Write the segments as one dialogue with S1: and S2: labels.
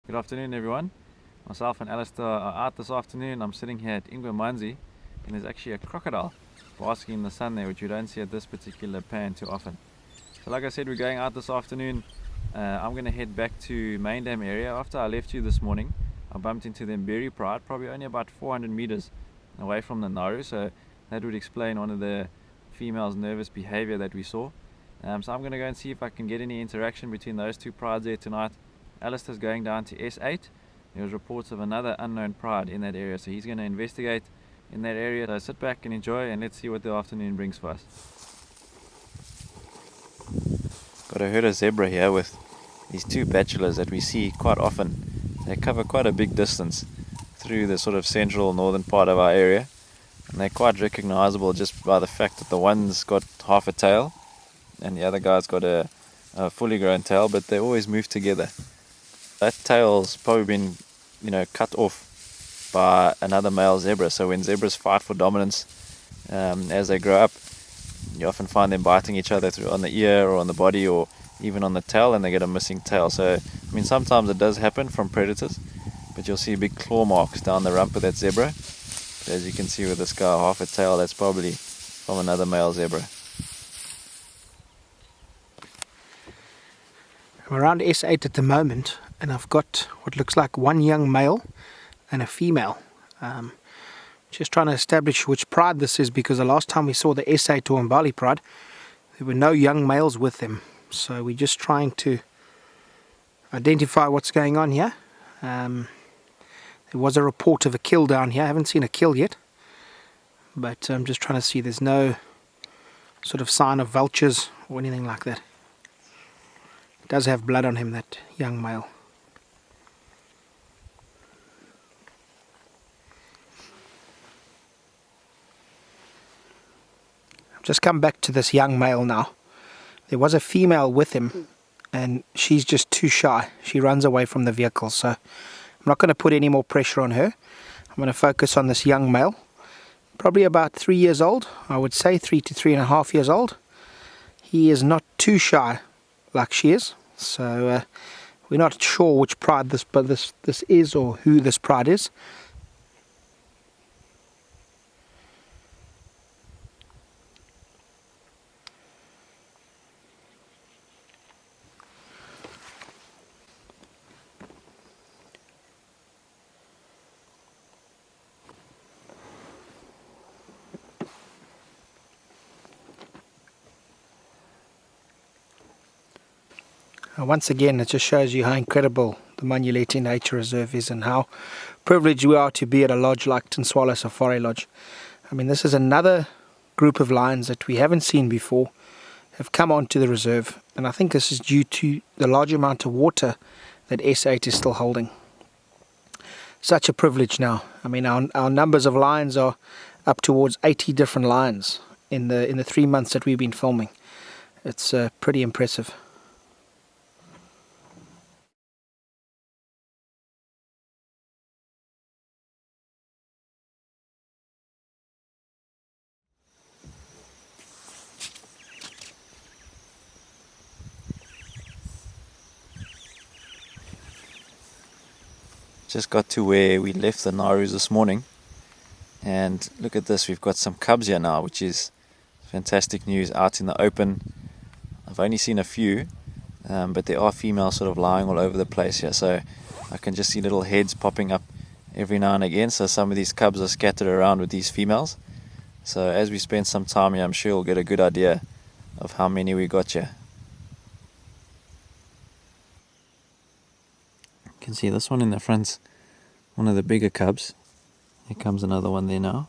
S1: Good afternoon, everyone. Myself and Alistair are out this afternoon. I'm sitting here at Manyeleti, and there's actually a crocodile basking in the sun there, which you don't see at this particular pan too often. So, like I said, we're going out this afternoon. I'm going to head back to Main Dam area. After I left you this morning, I bumped into the Berry Pride, probably only about 400 meters away from the Nharu. So that would explain one of the females' nervous behavior that we saw. So I'm going to go and see if I can get any interaction between those two prides there tonight. Alistair's going down to S8. There was reports of another unknown pride in that area, so he's going to investigate in that area. So sit back and enjoy, and let's see what the afternoon brings for us. Got a herd of zebra here with these two bachelors that we see quite often. They cover quite a big distance through the sort of central northern part of our area, and they're quite recognizable just by the fact that the one's got half a tail and the other guy's got a fully grown tail, but they always move together. That tail's probably been, cut off by another male zebra. So when zebras fight for dominance, as they grow up, you often find them biting each other through on the ear or on the body or even on the tail, and they get a missing tail. So, sometimes it does happen from predators, but you'll see big claw marks down the rump of that zebra. But as you can see with this guy, half a tail, that's probably from another male zebra.
S2: I'm around S8 at the moment, and I've got what looks like one young male and a female. Just trying to establish which pride this is, because the last time we saw the S8 or Mbali pride, there were no young males with them. So we're just trying to identify what's going on here. There was a report of a kill down here. I haven't seen a kill yet, but I'm just trying to see there's no sort of sign of vultures or anything like that. It does have blood on him, that young male. I've just come back to this young male now. There was a female with him, and she's just too shy. She runs away from the vehicle, so I'm not going to put any more pressure on her. I'm going to focus on this young male, probably about 3 years old. I would say 3 to 3.5 years old. He is not too shy like she is, so we're not sure which pride this is or who this pride is. Once again, it just shows you how incredible the Manyeleti Nature Reserve is, and how privileged we are to be at a lodge like Tinswala Safari Lodge. This is another group of lions that we haven't seen before, have come onto the reserve, and I think this is due to the large amount of water that S8 is still holding. Such a privilege now. Our numbers of lions are up towards 80 different lions in the 3 months that we've been filming. It's pretty impressive.
S1: Just got to where we left the Nharus this morning, and look at this, we've got some cubs here now, which is fantastic news, out in the open. I've only seen a few, but there are females sort of lying all over the place here, so I can just see little heads popping up every now and again. So some of these cubs are scattered around with these females. So as we spend some time here, I'm sure we'll get a good idea of how many we got here. You can see this one in the front, one of the bigger cubs. Here comes another one there now.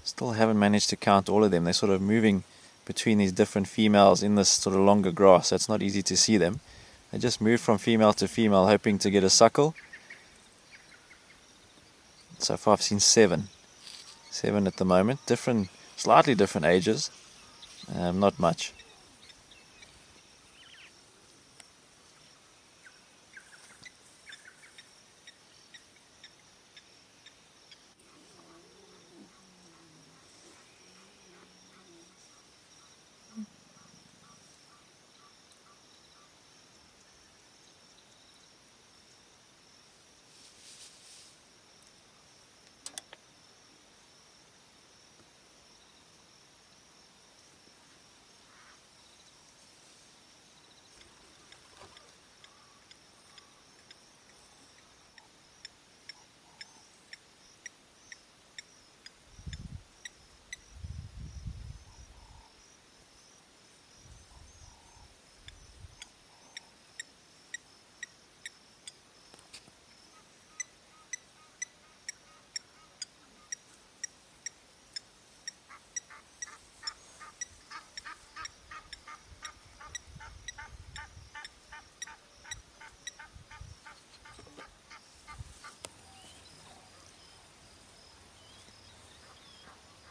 S1: Still haven't managed to count all of them. They're sort of moving between these different females in this sort of longer grass, so it's not easy to see them. They just move from female to female, hoping to get a suckle. So far I've seen 7 at the moment, slightly different ages, not much.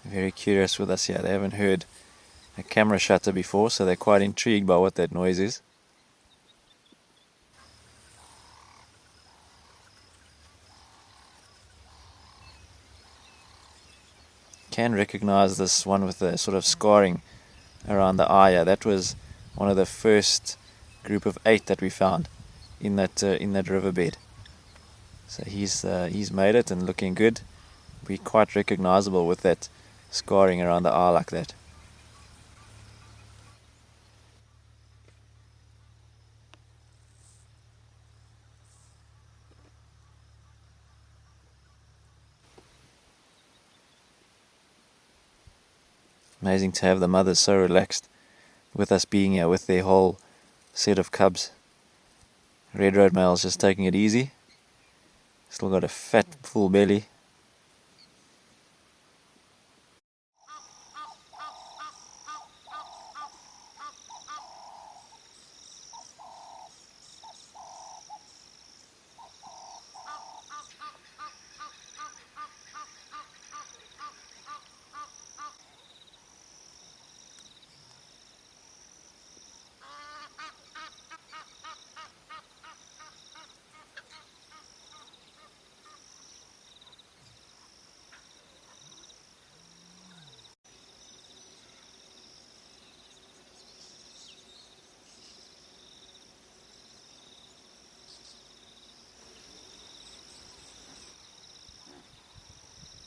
S1: Very curious with us here. They haven't heard a camera shutter before, so they're quite intrigued by what that noise is. Can recognize this one with the sort of scarring around the eye. That was one of the first group of 8 that we found in that riverbed. So he's made it and looking good. Be quite recognizable with that scarring around the eye like that. Amazing to have the mothers so relaxed with us being here with their whole set of cubs. Red road male's just taking it easy. Still got a fat, full belly.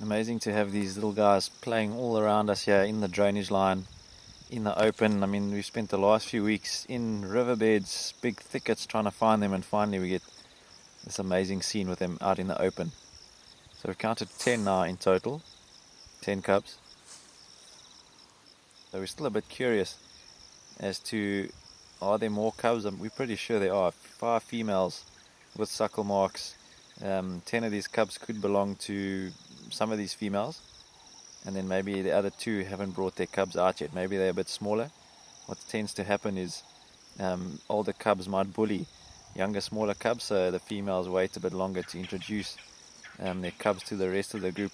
S1: Amazing to have these little guys playing all around us here in the drainage line, in the open. I mean, we've spent the last few weeks in riverbeds, big thickets trying to find them, and finally we get this amazing scene with them out in the open. So we've counted 10 now in total, 10 cubs. So we're still a bit curious as to, are there more cubs? We're pretty sure there are. 5 females with suckle marks. 10 of these cubs could belong to some of these females, and then maybe the other 2 haven't brought their cubs out yet. Maybe they're a bit smaller. What tends to happen is older cubs might bully younger, smaller cubs, so the females wait a bit longer to introduce their cubs to the rest of the group,